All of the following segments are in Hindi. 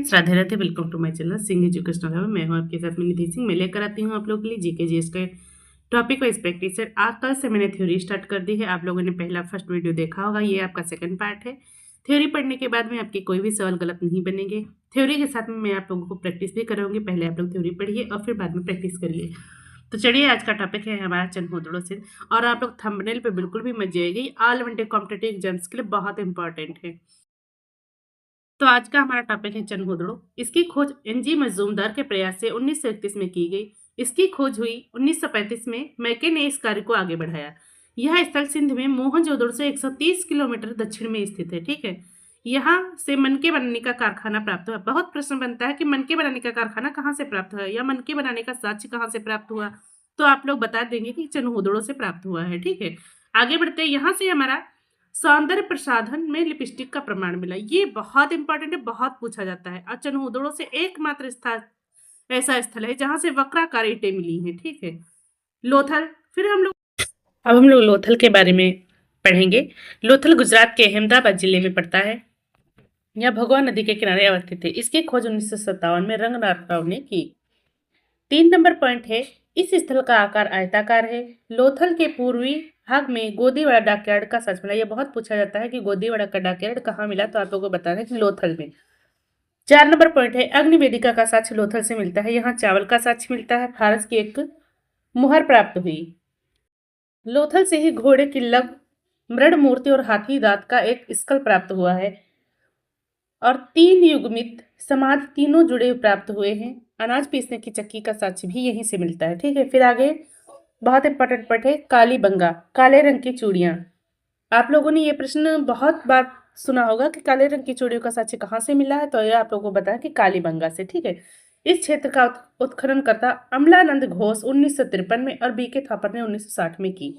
Friends, Radhe Radhe. Welcome to my channel Singh educational hub. मैं हूं आपके साथ में निधि सिंह। मैं लेकर आती हूं आप लोगों के लिए जीके जीएस का टॉपिक वाइज प्रैक्टिस है। आज कल से मैंने थ्योरी स्टार्ट कर दी है। आप लोगों ने पहला फर्स्ट वीडियो देखा होगा, ये आपका सेकंड पार्ट है। थ्योरी पढ़ने के बाद में आपके कोई भी सवाल गलत नहीं बनेंगे। थ्योरी के साथ में मैं आप लोगों को प्रैक्टिस भी कराऊंगी। पहले आप लोग थ्योरी पढ़िए और फिर बाद में प्रैक्टिस करिए। तो चलिए, आज का टॉपिक है हमारा चंद्रहोदड़ों से। और आप लोग थंबनेल पे बिल्कुल भी मत जाइएगा, ऑल इंडिया कॉम्पिटेटिव एग्जाम्स के लिए बहुत इंपॉर्टेंट है। तो आज का हमारा टॉपिक है चंद्रहोदड़ों। इसकी खोज एनजी मजूमदार के प्रयास से 1931 में की गई। इसकी खोज हुई 1935 में। मैके ने इस कार्य को आगे बढ़ाया। यह स्थल सिंध में मोहनजोदड़ो से 130 किलोमीटर दक्षिण में स्थित है। ठीक है, यहाँ से मनके बनाने का कारखाना प्राप्त हुआ। बहुत प्रश्न बनता है कि मनके बनाने का कारखाना कहाँ से प्राप्त हुआ या मनके बनाने का साक्ष्य कहाँ से प्राप्त हुआ। तो आप लोग बता देंगे कि चंद्रहोदड़ों से प्राप्त हुआ है। ठीक है, आगे बढ़ते हैं। यहाँ से हमारा सौंदर्य प्रसाधन में लिपस्टिक का प्रमाण मिला। ये बहुत इंपॉर्टेंट है, बहुत पूछा जाता है। और चंद्रहोदड़ों से एकमात्र स्थान ऐसा स्थल है जहां से वक्राकार ईंटें मिली हैं। ठीक है, लोथल। फिर अब हम लोग लोथल के बारे में पढ़ेंगे। लोथल गुजरात के अहमदाबाद जिले में पड़ता है। यह भगवा नदी के किनारे अवस्थित है। इसकी खोज 1957 में रंगनाथ राव ने की। 3 नंबर पॉइंट है, इस स्थल का आकार आयताकार है। लोथल के पूर्वी भाग में गोदीवाड़ा डॉकयार्ड का साक्ष्य मिला। यह बहुत पूछा जाता है कि गोदीवाड़ा का डॉकयार्ड कहाँ मिला, तो आप लोगों को बताना है कि लोथल में। 4 नंबर पॉइंट है, अग्निवेदिका का साक्ष्य लोथल से मिलता है। यहाँ चावल का साक्ष्य मिलता है। फारस की एक मुहर प्राप्त हुई। लोथल से ही घोड़े की लग, मृड मूर्ति और हाथी दांत का एक स्कल प्राप्त हुआ है। और 3 युग्मित समाधि तीनों जुड़े प्राप्त हुए हैं। अनाज पीसने की चक्की का साक्ष्य भी यहीं से मिलता है। ठीक है, फिर आगे बहुत इंपॉर्टेंट पार्ट है, काली बंगा, काले रंग की चूड़ियां। आप लोगों ने ये प्रश्न बहुत बार सुना होगा कि काले रंग की चूड़ियों का साक्ष्य कहाँ से मिला है, तो ये आप लोगों को बताया कि काली बंगा से। ठीक है, इस क्षेत्र का उत्खनन करता अमलानंद घोष 1953 में और बीके थापर ने 1960 में की।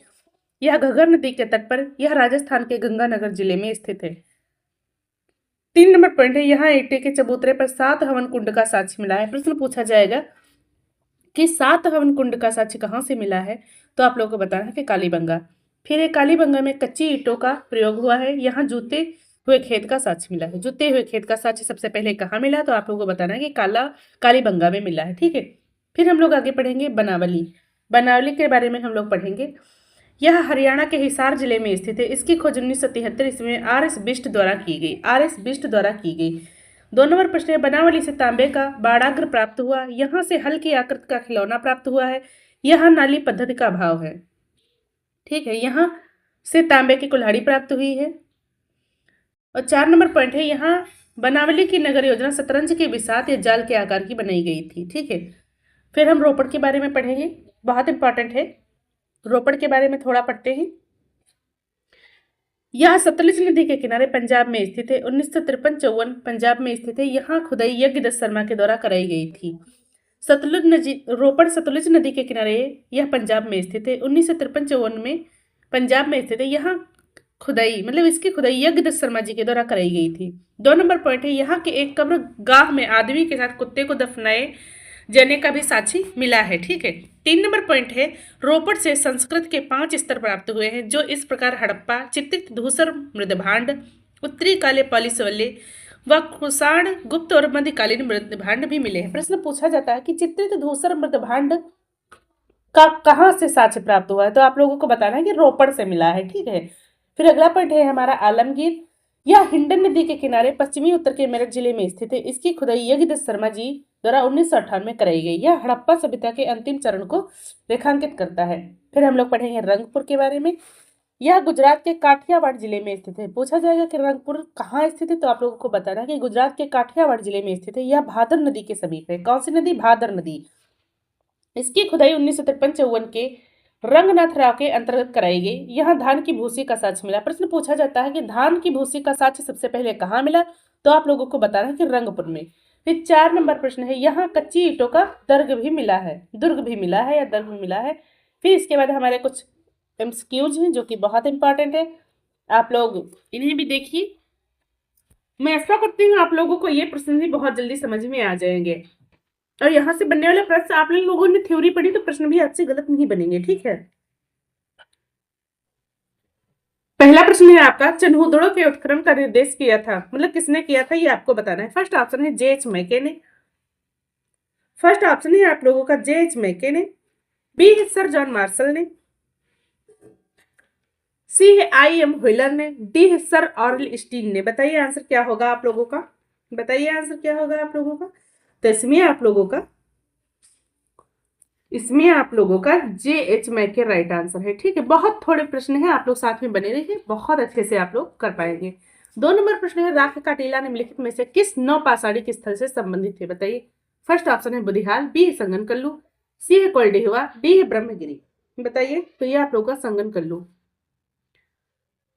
यह घग्गर नदी के तट पर, यह राजस्थान के गंगानगर जिले में स्थित है। 3 नंबर पॉइंट है, यहाँ ईंटे के चबूतरे पर 7 हवन कुंड का साक्ष्य मिला है। प्रश्न पूछा जाएगा कि 7 हवन कुंड का साक्ष्य कहाँ से मिला है, तो आप लोगों को बताना है कि कालीबंगा। फिर एक कालीबंगा में कच्ची ईंटों का प्रयोग हुआ है। यहाँ जूते हुए खेत का साक्ष्य मिला है। जूते हुए खेत का साक्ष्य सबसे पहले कहाँ मिला, तो आप लोगों को बताना है कि कालीबंगा में मिला है। ठीक है, फिर हम लोग आगे पढ़ेंगे बनावली। बनावली के बारे में हम लोग पढ़ेंगे। यह हरियाणा के हिसार जिले में स्थित है। इसकी खोज 1973 ईस्वी में आर.एस. बिष्ट द्वारा की गई। आर.एस. बिष्ट द्वारा की गई। 2 नंबर प्रश्न है, बनावली से तांबे का बाड़ाग्र प्राप्त हुआ। यहाँ से हल्की आकृति का खिलौना प्राप्त हुआ है। यहाँ नाली पद्धति का अभाव है। ठीक है, यहाँ से तांबे की कुल्हाड़ी प्राप्त हुई है। और 4 नंबर पॉइंट है, यहाँ बनावली की नगर योजना शतरंज के बिसात या जाल के आकार की बनाई गई थी। ठीक है, फिर हम रोपड़ के बारे में पढ़ेंगे, बहुत इंपॉर्टेंट है। रोपड़ के बारे में थोड़ा पढ़ते हैं। यह सतलुज नदी के किनारे पंजाब में स्थित है। 1953-54 पंजाब में स्थित है। यहाँ खुदाई यज्ञदत्त शर्मा के द्वारा कराई गई थी। सतलुज नदी, रोपड़ सतलुज नदी के किनारे, यह पंजाब में स्थित है। 1953-54 में पंजाब में स्थित है। यहाँ खुदाई, मतलब इसकी खुदाई यज्ञदत्त शर्मा जी के द्वारा कराई गई थी। 2 नंबर पॉइंट है, यहाँ के एक कब्र गाह में आदमी के साथ कुत्ते को दफनाए जाने का भी साक्ष्य मिला है। ठीक है, 3 नंबर पॉइंट है, रोपड़ से संस्कृत के 5 स्तर प्राप्त हुए हैं, जो इस प्रकार हड़प्पा, चित्रित धूसर मृदभांड, उत्तरी काले पॉलिसवल्ले व कुषाण गुप्त और मध्यकालीन मृदभांड भी मिले हैं। प्रश्न पूछा जाता है कि चित्रित धूसर मृदभांड का कहाँ से साक्ष्य प्राप्त हुआ है, तो आप लोगों को बताना है कि रोपड़ से मिला है। ठीक है, फिर अगला पॉइंट है हमारा आलमगीर। यह हिंडन नदी के किनारे पश्चिमी उत्तर के मेरठ जिले में स्थित है। इसकी खुदाई यज्ञदत्त शर्मा जी द्वारा 1958 में कराई गई। यह हड़प्पा सभ्यता के अंतिम चरण को रेखांकित करता है। फिर हम लोग पढ़ेंगे रंगपुर के बारे में। यह गुजरात के काठियावाड़ जिले में स्थित है। पूछा जाएगा कि रंगपुर कहाँ स्थित है, तो आप लोगों को बताना है कि गुजरात के काठियावाड़ जिले में स्थित है। यह भादर नदी के समीप है। कौन सी नदी? भादर नदी। इसकी खुदाई 1953-54 के रंगनाथ राव के अंतर्गत कराई गई। यहाँ धान की भूसी का साक्ष्य मिला। प्रश्न पूछा जाता है कि धान की भूसी का साक्ष्य सबसे पहले कहाँ मिला, तो आप लोगों को बताना है कि रंगपुर में। फिर 4 नंबर प्रश्न है, यहाँ कच्ची ईंटों का दुर्ग भी मिला है। दुर्ग भी मिला है या दर्ग भी मिला है। फिर इसके बाद हमारे कुछ एमसीक्यूज हैं जो कि बहुत इंपॉर्टेंट है, आप लोग इन्हें भी देखिए। मैं ऐसा करती हूँ आप लोगों को ये प्रश्न भी बहुत जल्दी समझ में आ जाएंगे। और यहाँ से बनने वाले प्रश्न, आप लोगों ने थ्योरी पढ़ी तो प्रश्न भी आपसे गलत नहीं बनेंगे। ठीक है, पहला प्रश्न है आपका, चनहूदड़ों के उत्खनन का निर्देश किया था, मतलब किसने किया था ये आपको बताना है। फर्स्ट ऑप्शन है जे एच मैके ने, फर्स्ट ऑप्शन है आप लोगों का जे एच मैके ने, बी है सर जॉन मार्शल ने, सी है आई एम व्हीलर ने, डी है सर ऑरल स्टीन ने। बताइए आंसर क्या होगा आप लोगों का, बताइए आंसर क्या होगा आप लोगों का। तो इसमें आप लोगों का जे एच मैके राइट आंसर है। ठीक है, बहुत थोड़े प्रश्न हैं, आप लोग साथ में बने रहिए, बहुत अच्छे से आप लोग कर पाएंगे। 2 नंबर प्रश्न है, राख का टीला निम्नलिखित में से किस नौपाषाणिक स्थल से संबंधित है। बताइए। फर्स्ट ऑप्शन है बुधिहाल, बी है संगन कल्लू, सी है कोल्डिहवा, डी है ब्रह्मगिरी। बताइए। तो ये आप लोग का संगन कल्लू।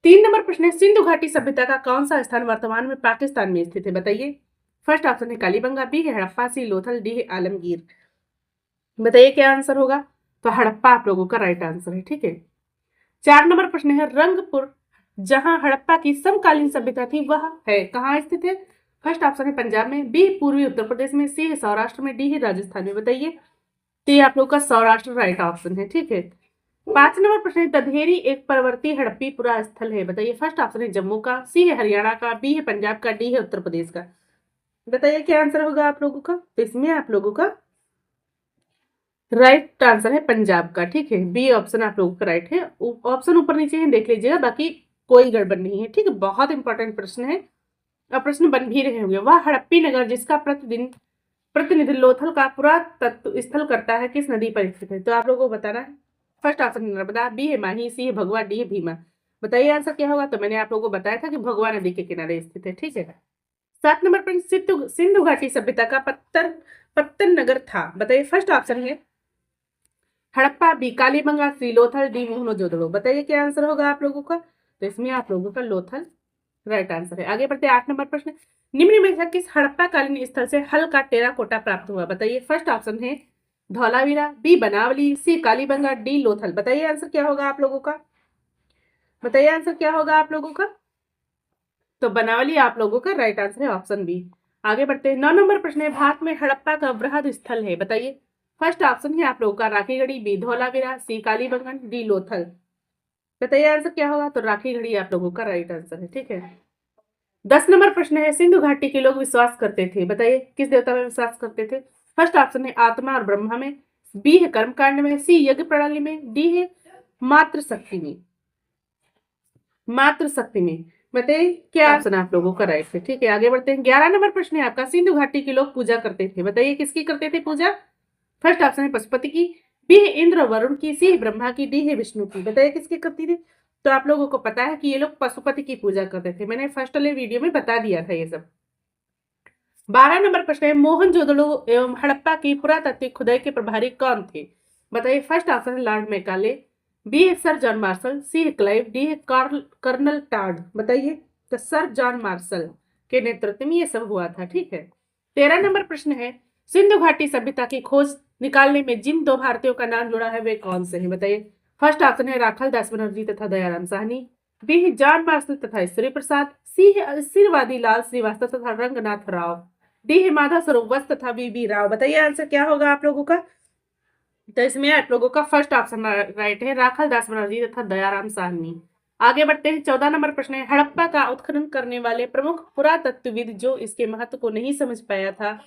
3 नंबर प्रश्न है, सिंधु घाटी सभ्यता का कौन सा स्थान वर्तमान में पाकिस्तान में स्थित है। बताइए। फर्स्ट ऑप्शन है कालीबंगा, बी है हड़प्पा, सी लोथल, डी है आलमगीर। बताइए क्या आंसर होगा। तो हड़प्पा आप लोगों का राइट आंसर है। ठीक है। 4 नंबर प्रश्न है, रंगपुर जहां हड़प्पा की समकालीन सभ्यता थी वह है कहाँ स्थित है। फर्स्ट ऑप्शन है पंजाब में, बी पूर्वी उत्तर प्रदेश में, सी है सौराष्ट्र में, डी है राजस्थान में। बताइए। तो ये आप लोग का सौराष्ट्र राइट ऑप्शन है। ठीक है। 5 नंबर प्रश्न है, दधेरी एक परवर्ती हड़प्पी पुरा स्थल है। बताइए। फर्स्ट ऑप्शन है जम्मू का, सी है हरियाणा का, बी है पंजाब का, डी है उत्तर प्रदेश का। बताइए क्या आंसर होगा आप लोगों का। तो इसमें आप लोगों का राइट आंसर है पंजाब का। ठीक है, बी ऑप्शन आप लोगों का राइट है। ऑप्शन ऊपर नीचे है, देख लीजिएगा, बाकी कोई गड़बड़ नहीं है। ठीक है, बहुत इंपॉर्टेंट प्रश्न है और प्रश्न बन भी रहे होंगे। वह हड़प्पी नगर जिसका प्रतिनिधि लोथल का पुरातत्व स्थल करता है किस नदी पर स्थित है। तो आप लोगों को बताना है। फर्स्ट ऑप्शन नर्मदा, बी है माही, सी है भगवा, डी है भीमा। बताइए आंसर क्या होगा। तो मैंने आप लोगों को बताया था कि भगवा नदी के किनारे स्थित है। ठीक है। 7 नंबर पर सिंधु घाटी सभ्यता का पत्तन नगर था। बताइए। फर्स्ट ऑप्शन है हड़प्पा, बी कालीबंगा, सी लोथल, डी मोहनजोदड़ो। बताइए क्या आंसर होगा आप लोगों का। तो इसमें आप लोगों का लोथल राइट आंसर है। आगे बढ़ते 8 नंबर प्रश्न, निम्न में से किस हड़प्पा कालीन स्थल से हल्का टेराकोटा प्राप्त हुआ। बताइए। फर्स्ट ऑप्शन है धौलावीरा, बी बनावली, सी कालीबंगा, डी लोथल। बताइए आंसर क्या होगा आप लोगों का। बताइए आंसर क्या होगा आप लोगों का। तो बनावली आप लोगों का राइट आंसर है, ऑप्शन बी। आगे बढ़ते हैं। 9 नंबर प्रश्न है, भारत में हड़प्पा का वृहद स्थल है। बताइए। फर्स्ट ऑप्शन है आप लोगों का राखीगढ़ी, बी धौलावीरा, सी कालीबंगन, डी लोथल। बताइए आंसर क्या होगा। तो राखीगढ़ी आप लोगों का राइट आंसर है। ठीक है। 10 नंबर प्रश्न है, सिंधु घाटी के लोग विश्वास करते थे। बताइए किस देवता में विश्वास करते थे। फर्स्ट ऑप्शन है आत्मा और ब्रह्मा में, बी है कर्मकांड में, सी यज्ञ प्रणाली में, डी है मातृशक्ति में। मातृशक्ति में। बताइए क्या ऑप्शन आप लोगों का राइट है। ठीक है। आगे बढ़ते हैं। 11 नंबर प्रश्न है आपका, सिंधु घाटी के लोग पूजा करते थे। बताइए किसकी करते थे पूजा। फर्स्ट ऑप्शन है पशुपति की, बी है इंद्र और वरुण की, सी है ब्रह्मा की, डी है विष्णु की। बताइए किसकी करती थी। तो आप लोगों को पता है कि ये लोग पशुपति की पूजा करते थे, मैंने फर्स्ट वाले वीडियो में बता दिया था ये सब। 12 नंबर प्रश्न है, मोहनजोदड़ो एवं हड़प्पा की पुरातात्विक खुदाई के प्रभारी कौन थे। बताइए। फर्स्ट ऑप्शन है लॉर्ड मैकाले, बी है सर जॉन मार्शल, सी है क्लाइव, डी है कर्नल टाड। बताइए। तो सर जॉन मार्शल के नेतृत्व में ये सब हुआ था। ठीक है। 13 नंबर प्रश्न है, सिंधु घाटी सभ्यता की खोज निकालने में जिन 2 भारतीयों का नाम जुड़ा है वे कौन से हैं। बताइए। फर्स्ट ऑप्शन है राखल दास बनर्जी तथा दयाराम साहनी, बी है जॉन मार्शल तथा ईश्वरी प्रसाद, सी है अस्थिरवादी लाल श्रीवास्तव तथा रंगनाथ राव, डी है माधव स्वरूप वस्त तथा बी राव। बताइए आंसर क्या होगा आप लोगों का। तो इसमें आप लोगों का फर्स्ट ऑप्शन राइट है, राखल दास बनर्जी तथा दयाराम साहनी। आगे बढ़ते हैं। 14 नंबर प्रश्न है, हड़प्पा का उत्खनन करने वाले प्रमुख पुरातत्वविद जो इसके महत्व को नहीं समझ पाया था,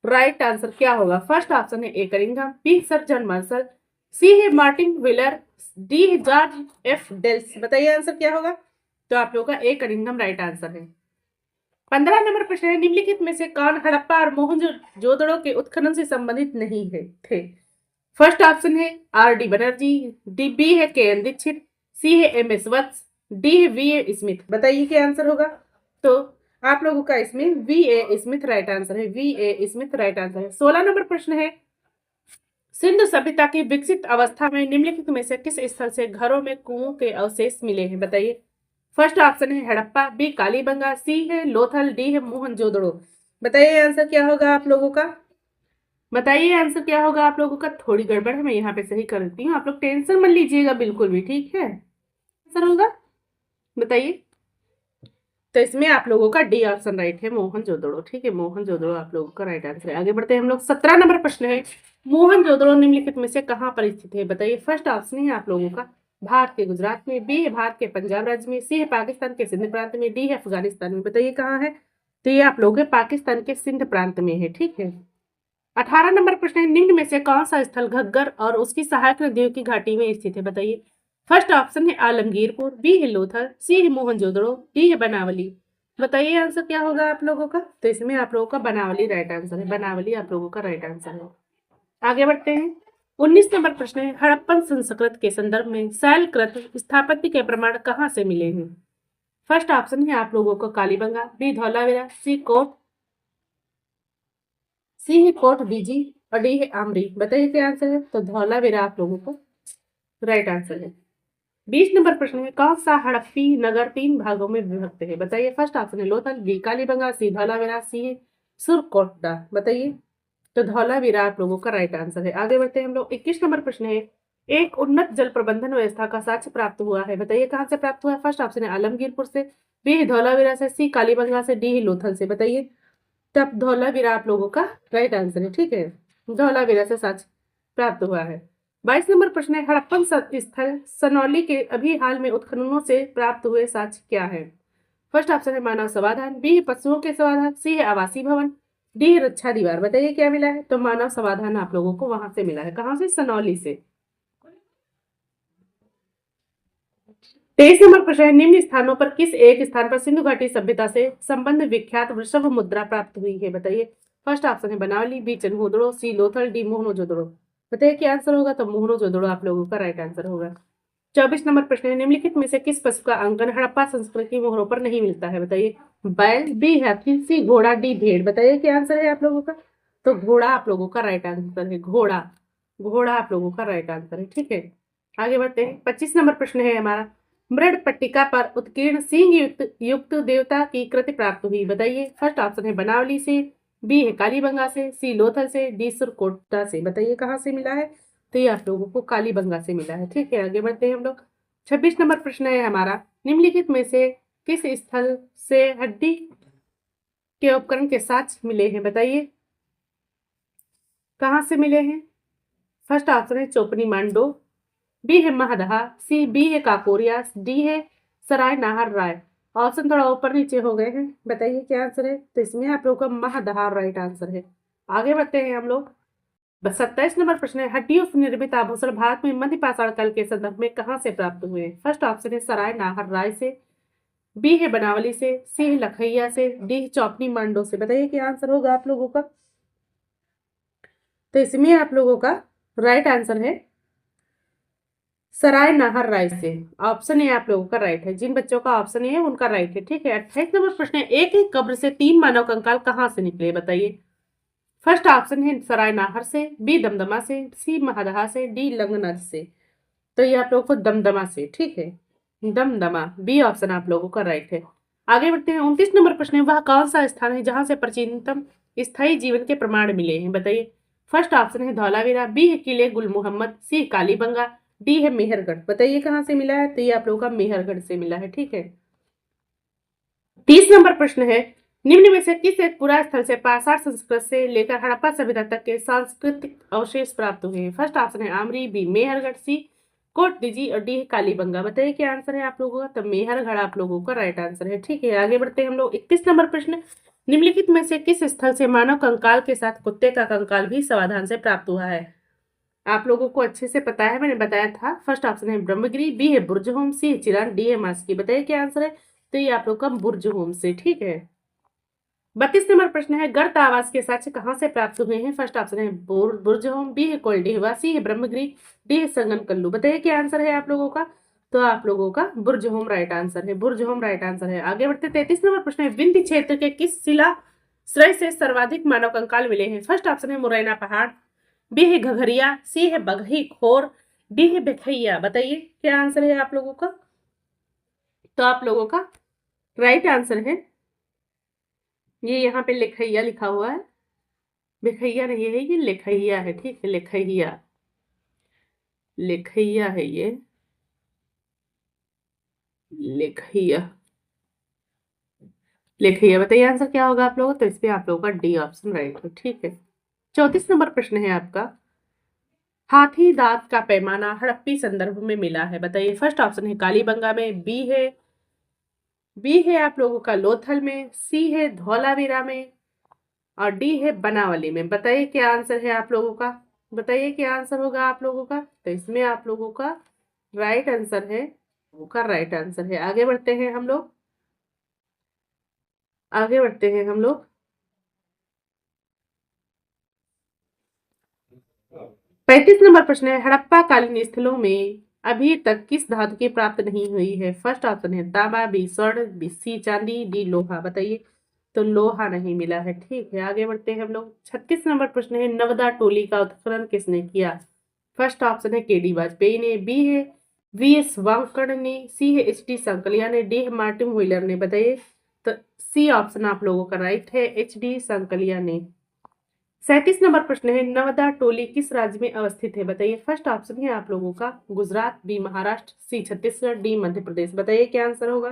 राइट आंसर क्या होगा। फर्स्ट ऑप्शन है ए करिंघम, बी सर जॉन मार्शल, सी है मार्टिन व्हीलर, डी है जॉर्ज एफ डेल्स। बताइए आंसर क्या होगा। तो आप लोगों का ए करिंघम राइट आंसर है। 15 नंबर प्रश्न है, निम्नलिखित में से कौन हड़प्पा और मोहनजोदड़ो के उत्खनन से संबंधित नहीं है थे। फर्स्ट ऑप्शन है R D Banerjee, D B है के एन दीक्षित, सी है एम एस वत्स, डी है वी ए स्मिथ। बताइए क्या आंसर होगा। तो आप लोगों का इसमें V A Smith right answer है, V A Smith right answer है। 16 नंबर प्रश्न है, सिंधु सभ्यता की विकसित अवस्था में निम्नलिखित में से किस स्थल से घरों में कुओं के अवशेष मिले हैं। बताइए। फर्स्ट ऑप्शन है हड़प्पा, बी कालीबंगा, सी है लोथल, डी है मोहनजोदड़ो। बताइए आंसर क्या होगा आप लोगों का। बताइए आंसर क्या होगा आप लोगों का। थोड़ी गड़बड़ है, मैं यहाँ पे सही कर देती हूँ, आप लोग टेंशन मत लीजिएगा बिल्कुल भी। ठीक है। आंसर होगा। बताइए। तो इसमें आप लोगों का डी ऑप्शन राइट है, मोहनजोदड़ो। ठीक है, मोहनजोदड़ो आप लोगों का राइट आंसर है। आगे बढ़ते हैं हम लोग। 17 नंबर प्रश्न है, मोहनजोदड़ो निम्नलिखित में से कहाँ पर स्थित है। बताइए। फर्स्ट ऑप्शन है आप लोगों का भारत के गुजरात में, बी है भारत के पंजाब राज्य में, सी है पाकिस्तान के सिंध प्रांत में, डी है अफगानिस्तान में। बताइए कहाँ है? तो ये आप लोग के पाकिस्तान के सिंध प्रांत में है। ठीक है। 18 नंबर प्रश्न है, निम्न में से कौन सा स्थल घग्गर और उसकी सहायक नदियों की घाटी में स्थित है? बताइए। फर्स्ट ऑप्शन है आलमगीरपुर, बी है लोथल, सी है मोहनजोदड़ो, डी है बनावली। बताइए आंसर क्या होगा आप लोगों का? तो इसमें आप लोगों का बनावली राइट आंसर है। बनावली आप लोगों का राइट आंसर है। आगे बढ़ते हैं। 19 नंबर प्रश्न है, हड़प्पन संस्कृत के संदर्भ में शैलकृत स्थापत्य के प्रमाण कहाँ से मिले हैं? फर्स्ट ऑप्शन है आप लोगों को कालीबंगा, बी धौलावीरा, सी है कोट बीजी और डी है आमरी। बताइए क्या आंसर है? तो धौलावीरा आप लोगों को राइट आंसर है। 20 नंबर प्रश्न है, कौन सा हड़प्पी नगर 3 भागों में विभक्त है? बताइए। फर्स्ट ऑप्शन है लोथल, बी कालीबंगा, सी धौलावीरा, सी है सुरकोटडा। बताइए। तो धौलावीरा आप लोगों का राइट आंसर है। आगे बढ़ते हैं हम लोग। 21 नंबर प्रश्न है, एक उन्नत जल प्रबंधन व्यवस्था का साक्ष्य प्राप्त हुआ है। बताइए कहाँ से प्राप्त हुआ है? फर्स्ट ऑप्शन है आलमगीरपुर से, बी है धौलावीरा से, सी कालीबंगा से, डी है लोथल से। बताइए। तब धौलावीरा आप लोगों का राइट आंसर है। ठीक है। धौलावीरा से साक्ष्य प्राप्त हुआ है। 22 नंबर प्रश्न है, हड़प्पन स्थल सनौली के अभी हाल में उत्खननों से प्राप्त हुए साक्ष्य क्या है? फर्स्ट ऑप्शन है मानव समाधान, बी है पशुओं के समाधान, सी है आवासीय भवन, डी है रक्षा दीवार। बताइए क्या मिला है? तो मानव समाधान आप लोगों को वहां से मिला है। कहाँ से? सनौली से। 23 नंबर प्रश्न है, निम्न स्थानों पर किस एक स्थान पर सिंधु घाटी सभ्यता से संबंध विख्यात वृषभ मुद्रा प्राप्त हुई है? बताइए। फर्स्ट ऑप्शन है बनावली, बी चनहोदड़ो, सी लोथल, डी मोहनजोदड़ो। बताइए क्या आंसर होगा? तो मोहनजोदड़ो आप लोगों का राइट आंसर होगा। 24 नंबर प्रश्न है, निम्नलिखित में से किस पशु का अंकन हड़प्पा संस्कृति की मोहरों पर नहीं मिलता है? बताइए। बैल, बी हाथी, सी घोड़ा, डी भेड़। बताइए क्या आंसर है आप लोगों का? तो घोड़ा आप लोगों का राइट आंसर है। घोड़ा, घोड़ा आप लोगों का राइट आंसर है। ठीक है। आगे बढ़ते हैं। 25 नंबर प्रश्न है हमारा, मृड पट्टिका पर उत्कीर्ण सिंह युक्त देवता की कृति प्राप्त हुई। बताइए। फर्स्ट ऑप्शन है बनावली से, बी है कालीबंगा से, सी लोथल से, डी सुरकोटा से। बताइए कहाँ से मिला है? तो ये आप लोगों को कालीबंगा से मिला है। ठीक है। आगे बढ़ते हैं हम लोग। 26 नंबर प्रश्न है हमारा, निम्नलिखित में से किस स्थल से हड्डी के उपकरण के साक्ष्य मिले हैं? बताइए कहाँ से मिले हैं? फर्स्ट ऑप्शन है चोपनी मांडो, बी है महदहा, सी बी है काकोरिया, डी है सराय नाहर राय। ऑप्शन थोड़ा ऊपर नीचे हो गए हैं। बताइए क्या आंसर है? तो इसमें आप लोगों का महदहा राइट आंसर है। आगे बढ़ते हैं हम लोग। 27 नंबर प्रश्न है, हड्डियों से निर्मित आभूषण भारत में मध्य पाषाण काल के संदर्भ में कहाँ से प्राप्त हुए? फर्स्ट ऑप्शन है सराय नाहर राय से, बी है बनावली से, सी है लखैया से, डी है चौपनी मांडो से। बताइए क्या आंसर होगा आप लोगों का? तो इसमें आप लोगों का राइट आंसर है सराय नाहर राय से। ऑप्शन है आप लोगों का राइट है। जिन बच्चों का ऑप्शन है उनका राइट है। ठीक है। 28 नंबर प्रश्न है, एक एक कब्र से 3 मानव कंकाल कहाँ से निकले? बताइए। फर्स्ट ऑप्शन है सराय नाहर से, बी दमदमा से, सी महदहा से, डी लंगनर से। तो ये आप लोगों को दमदमा से। ठीक है। दमदमा, बी ऑप्शन आप लोगों का राइट है। आगे बढ़ते हैं। 29 नंबर प्रश्न है, वह कौन सा स्थान है जहां से प्राचीनतम स्थायी जीवन के प्रमाण मिले हैं? बताइए। फर्स्ट ऑप्शन है धौलावीरा, बी है किले गुल मोहम्मद, सी कालीबंगा, डी है मेहरगढ़। बताइए कहाँ से मिला है? तो ये आप लोगों का मेहरगढ़ से मिला है। ठीक है। 30 नंबर प्रश्न है, निम्न में से किस एक पुरा स्थल से पाषाण संस्कृत से लेकर हड़प्पा सभ्यता तक के सांस्कृतिक अवशेष प्राप्त हुए हैं? फर्स्ट ऑप्शन है आमरी, बी मेहरगढ़, सी कोट दीजी और डी है कालीबंगा। बताइए क्या आंसर है आप लोगों का? तो मेहरगढ़ आप लोगों का राइट आंसर है। ठीक है। आगे बढ़ते हैं हम लोग। 31 नंबर प्रश्न, निम्नलिखित में से किस स्थल से मानव कंकाल के साथ कुत्ते का कंकाल भी समाधान से प्राप्त हुआ है? आप लोगों को अच्छे से पता है, मैंने बताया था। फर्स्ट ऑप्शन है ब्रह्मगिरी, बी है बुर्ज होम, सी है चिरान, डी है मास्की। बताइए क्या आंसर है? तो ये आप लोग का बुर्ज होम से। ठीक है। 32 नंबर प्रश्न है, गर्त आवास के साक्ष्य कहाँ से प्राप्त हुए हैं? फर्स्ट ऑप्शन है बुर्ज होम, बी है कोयलडेहवा, सी है ब्रह्मगिरी, डी है संगम कल्लू। बताइए क्या आंसर है आप लोगों का? तो आप लोगों का बुर्ज होम राइट आंसर है। बुर्ज होम राइट आंसर है। आगे बढ़ते 33 नंबर प्रश्न है, विंध्य क्षेत्र के किस शिला श्रय से सर्वाधिक मानव कंकाल मिले हैं? फर्स्ट ऑप्शन है मुरैना पहाड़, बी है घघरिया, सी है बगही खोर, डी है बेखैया। बताइए क्या आंसर है आप लोगों का? तो आप लोगों का राइट आंसर है ये यहाँ पे लेखैया लिखा हुआ है। बेखैया नहीं है, ये लेखैया है। ठीक है। लेखैया, लेखैया है ये, लेखैया, लेखैया। बताइए आंसर क्या होगा आप लोगों का? तो इस पे आप लोगों का डी ऑप्शन राइट है। ठीक है। 34 नंबर प्रश्न है आपका, हाथी दांत का पैमाना हड़प्पी संदर्भ में मिला है, बताइए। फर्स्ट ऑप्शन है कालीबंगा में, बी है आप लोगों का लोथल में, सी है धौलावीरा में और डी है बनावली में। बताइए क्या आंसर है आप लोगों का, बताइए क्या आंसर होगा आप लोगों का। तो इसमें आप लोगों का राइट आंसर है, राइट आंसर है। आगे बढ़ते हैं हम लोग, आगे बढ़ते हैं हम लोग। 35 नंबर प्रश्न है, हड़प्पा कालीन स्थलों में अभी तक किस धातु की प्राप्त नहीं हुई है। फर्स्ट ऑप्शन है तांबा, बी स्वर्ण, बी सी चांदी, डी लोहा। बताइए। तो लोहा नहीं मिला है, ठीक है। आगे बढ़ते हैं हम लोग। 36 नंबर प्रश्न है, नवदा टोली का उत्खनन किसने किया। फर्स्ट ऑप्शन है केडी वाजपेयी ने, बी है वी एस वांकड़ ने, सी है एच डी संकलिया ने, डी है मार्टिन व्हीलर ने। बताइए। तो सी ऑप्शन आप लोगों का राइट है, एच डी संकलिया ने। 37 नंबर प्रश्न है, नवदा टोली किस राज्य में अवस्थित है। बताइए। फर्स्ट ऑप्शन है आप लोगों का गुजरात, बी महाराष्ट्र, सी छत्तीसगढ़, डी मध्य प्रदेश। बताइए क्या आंसर होगा।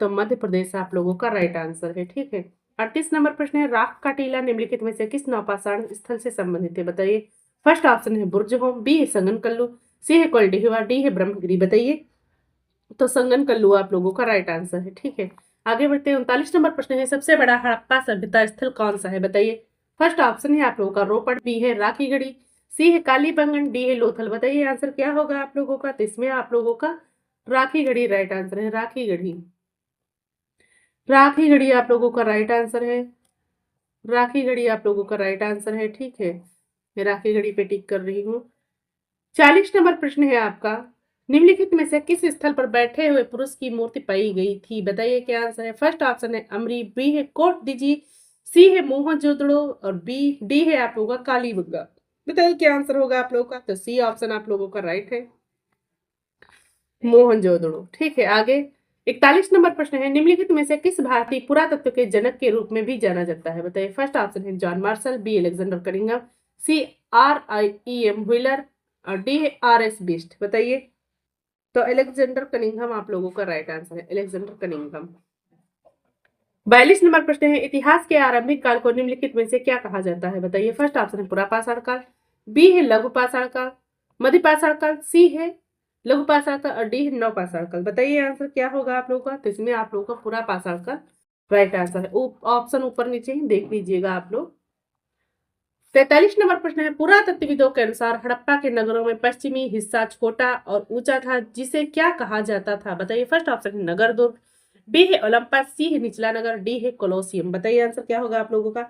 तो मध्य प्रदेश आप लोगों का राइट आंसर है, ठीक है। 38 नंबर प्रश्न है, राख का टीला निम्नलिखित में से किस नौपाषाण स्थल से संबंधित है। बताइए। फर्स्ट ऑप्शन है बुर्ज होम, बी है संगन कल्लू, सी है कोल्डिहिवा, डी है ब्रह्मगिरी। बताइए। तो संगन कल्लू आप लोगों का राइट आंसर है, ठीक है। आगे बढ़ते हैं। 39 नंबर प्रश्न है, सबसे बड़ा हड़प्पा सभ्यता स्थल कौन सा है। बताइए। फर्स्ट ऑप्शन है आप लोगों का रोपड़, बी है राखीगढ़ी, सी है कालीबंगन, डी है लोथल। बताइए आंसर क्या होगा आप लोगों का। तो इसमें आप लोगों का राखीगढ़ी राइट आंसर है, राखीगढ़ी। राखीगढ़ी आप लोगों का राइट आंसर है, राखीगढ़ी आप लोगों का राइट आंसर है, ठीक है। मैं राखीगढ़ी पे टिक कर रही हूँ। 40 नंबर प्रश्न है आपका, निम्नलिखित में से किस स्थल पर बैठे हुए पुरुष की मूर्ति पाई गई थी। बताइए क्या आंसर है। फर्स्ट ऑप्शन है अमरी, बी है कोट दीजी, सी है मोहनजोदड़ो और बी डी है आप लोगों का कालीबंगा। बताइए क्या आंसर होगा आप लोगों का। तो सी ऑप्शन आप लोगों का राइट है, मोहनजोदड़ो, ठीक है। आगे 41 नंबर प्रश्न है, निम्नलिखित में से किस भारतीय पुरातत्व के जनक के रूप में भी जाना जाता है। बताइए। फर्स्ट ऑप्शन है John Marshall, B Alexander Cunningham, C R I E M Wheeler और डी है आर एस बिस्ट। बताइए। तो अलेक्जेंडर कनिंघम आप लोगों का राइट आंसर है, अलेक्जेंडर कनिंघम। 42 नंबर प्रश्न है, इतिहास के आरंभिक काल को निम्नलिखित में से क्या कहा जाता है। बताइए। फर्स्ट ऑप्शन है पुरापाषाण काल, बी है लघु पाषाण काल, मध्यपाषाण काल, सी है लघु पाषाण काल और डी है नवपाषाण काल। बताइए आंसर क्या होगा आप लोगों का। तो इसमें आप लोगों का पुरापाषाण काल राइट आंसर है। ऑप्शन ऊपर नीचे ही देख लीजिएगा आप लोग। 43 नंबर प्रश्न है, पुरातत्वविदों के अनुसार हड़प्पा के नगरों में पश्चिमी हिस्सा छोटा और ऊंचा था, जिसे क्या कहा जाता था। बताइए। फर्स्ट ऑप्शन है नगर दुर्ग, बी है ओलंपस, सी है निचला नगर, डी है कोलोसियम। बताइए आंसर क्या होगा आप लोगों का।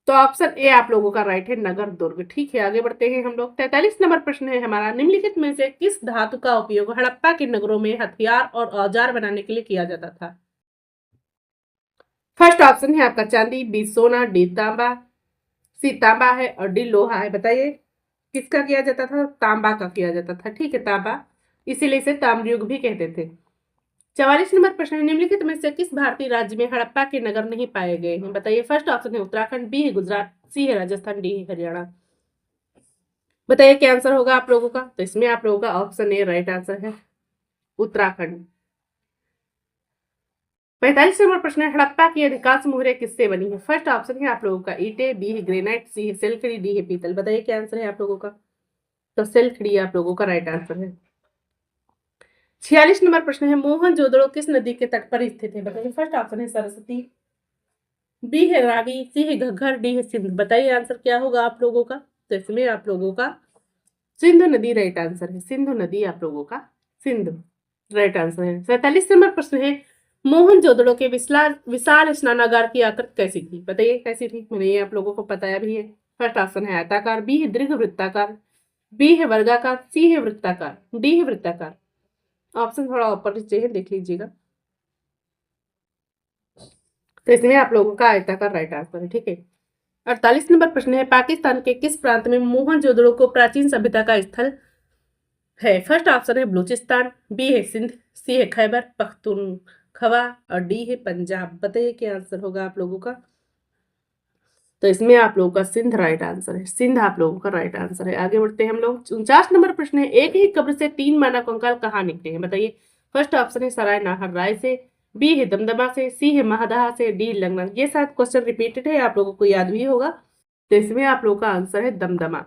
तो ऑप्शन ए आप लोगों का राइट है, नगर दुर्ग, ठीक है। आगे बढ़ते हैं हम लोग। 43 नंबर प्रश्न है हमारा, निम्नलिखित में से किस धातु का उपयोग हड़प्पा के नगरों में हथियार और औजार बनाने के लिए किया जाता था। फर्स्ट ऑप्शन है आपका चांदी, बी सोना, डी तांबा, सी तांबा है और डी लोहा है। बताइए किसका किया जाता था। तांबा का किया जाता था, ठीक है, तांबा, इसीलिए इसे ताम्रयुग भी कहते थे। 44 नंबर प्रश्न है, निम्नलिखित में से किस भारतीय राज्य में हड़प्पा के नगर नहीं पाए गए हैं। बताइए। फर्स्ट ऑप्शन है उत्तराखंड, बी है गुजरात, सी है राजस्थान, डी है हरियाणा। बताइए क्या आंसर होगा आप लोगों का। तो इसमें आप लोगों का ऑप्शन ए राइट आंसर है, उत्तराखंड। 45 नंबर प्रश्न है, हड़प्पा की अधिकांश मोहरें किससे बनी है। फर्स्ट ऑप्शन है आप लोगों का ईंटे, बी है ग्रेनाइट, सी है सिल्कड़ी, डी है पीतल। बताइए क्या आंसर है आप लोगों का। तो सिल्कड़ी आप लोगों का राइट आंसर है। 46 नंबर प्रश्न है, मोहनजोदड़ो किस नदी के तट पर स्थित है। बताइए। फर्स्ट ऑप्शन है सरस्वती, बी है रावी, सी है घग्गर, डी है सिंध। बताइए आंसर क्या होगा आप लोगों का। तो इसमें आप लोगों का सिंधु नदी राइट आंसर है, सिंधु नदी आप लोगों का सिंधु राइट आंसर है। 47 नंबर प्रश्न है, मोहनजोदड़ो के विशाल विशाल स्नानागार की आकृति कैसी थी। बताइए कैसी थी, मैंने ये आप लोगों को बताया भी है। फर्स्ट ऑप्शन है आयताकार, बी है दीर्घ वृत्ताकार, बी है वर्गाकार, सी है वृत्ताकार, डी है वृत्ताकार। ऑप्शन थोड़ा ऊपर नीचे है, देख लीजिएगा। तो इसमें आप लोगों का आयताकार राइट आंसर है, ठीक है। 48 नंबर प्रश्न है, पाकिस्तान के किस प्रांत में मोहनजोदड़ो को प्राचीन सभ्यता का स्थल है। फर्स्ट ऑप्शन है बलूचिस्तान, बी है सिंध, सी है खैबर पख्तूनख्वा और डी है पंजाब। बताइए क्या आंसर होगा आप लोगों का। तो इसमें आप लोगों का सिंध राइट आंसर है, सिंध आप लोगों का राइट आंसर है। आगे बढ़ते हैं हम लोग। 49 नंबर प्रश्न है, एक ही कब्र से 3 मानव कंकाल कहाँ निकले हैं। बताइए। फर्स्ट ऑप्शन है सराय नाहर राय से, बी है दमदमा से, सी है महदहा से, डी लंगना। ये सात क्वेश्चन रिपीटेड है, आप लोगों को याद भी होगा। तो इसमें आप लोगों का आंसर है दमदमा।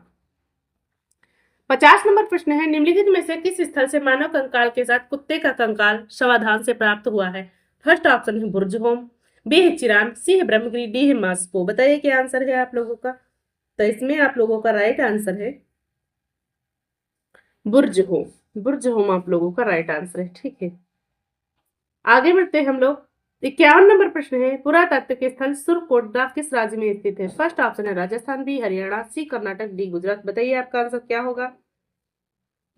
50 नंबर प्रश्न है, निम्नलिखित में से किस स्थल से मानव कंकाल के साथ कुत्ते का कंकाल शवाधान से प्राप्त हुआ है? फर्स्ट ऑप्शन है बुर्जहोम, बी है चिरान, सी है ब्रह्मगिरी, डी है मास्को। बताइए क्या आंसर है आप लोगों का। तो इसमें आप लोगों का राइट आंसर है बुर्जहोम। बुर्जहोम आप लोगों का राइट आंसर है। ठीक है, आगे बढ़ते हैं हम लोग। 51 नंबर प्रश्न है, पुरातात्विक स्थल सुरकोटदा किस राज्य में स्थित है? फर्स्ट ऑप्शन है राजस्थान, बी हरियाणा, सी कर्नाटक, डी गुजरात। बताइए आपका आंसर क्या होगा।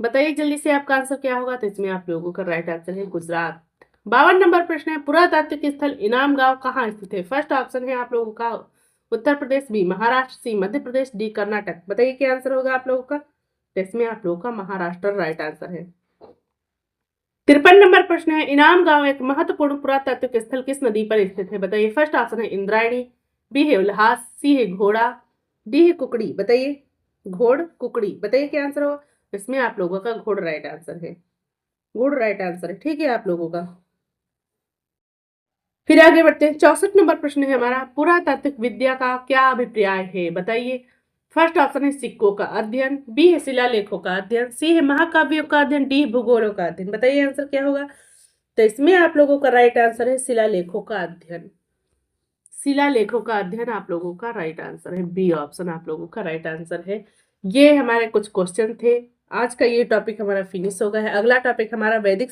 बताइए जल्दी से आपका आंसर क्या होगा। तो इसमें आप लोगों का राइट आंसर है गुजरात। 52 नंबर प्रश्न है, पुरातात्विक स्थल इनाम गांव कहाँ स्थित है? फर्स्ट ऑप्शन है आप लोगों का उत्तर प्रदेश, बी महाराष्ट्र, सी मध्य प्रदेश, डी कर्नाटक। बताइए क्या आंसर होगा आप लोगों का। तो इसमें आप लोगों का महाराष्ट्र राइट आंसर है। 53 नंबर प्रश्न है, इनाम गांव एक महत्वपूर्ण पुरातात्विक स्थल किस नदी पर स्थित है? बताइए फर्स्ट ऑप्शन है इंद्रायणी, बी है उल्हास, सी है घोड़ा, डी है कुकड़ी। बताइए घोड़ कुकड़ी। बताइए क्या आंसर होगा। इसमें आप लोगों का घोड़ राइट आंसर है। घोड़ राइट आंसर है। ठीक है आप लोगों का। फिर आगे बढ़ते हैं। 64 नंबर प्रश्न है हमारा, पुरातात्विक विद्या का क्या अभिप्राय है? बताइए फर्स्ट ऑप्शन है सिक्कों का अध्ययन, बी है शिलालेखों का अध्ययन, सी है महाकाव्यों का अध्ययन, डी भूगोलों का अध्ययन। बताइए आंसर क्या होगा। तो इसमें आप लोगों का राइट आंसर है शिलालेखों का अध्ययन। शिलालेखों का अध्ययन आप लोगों का राइट आंसर है। बी ऑप्शन आप लोगों का राइट आंसर है। ये हमारे कुछ क्वेश्चन थे। आज का ये टॉपिक हमारा फिनिश हो गया है। अगला टॉपिक हमारा वैदिक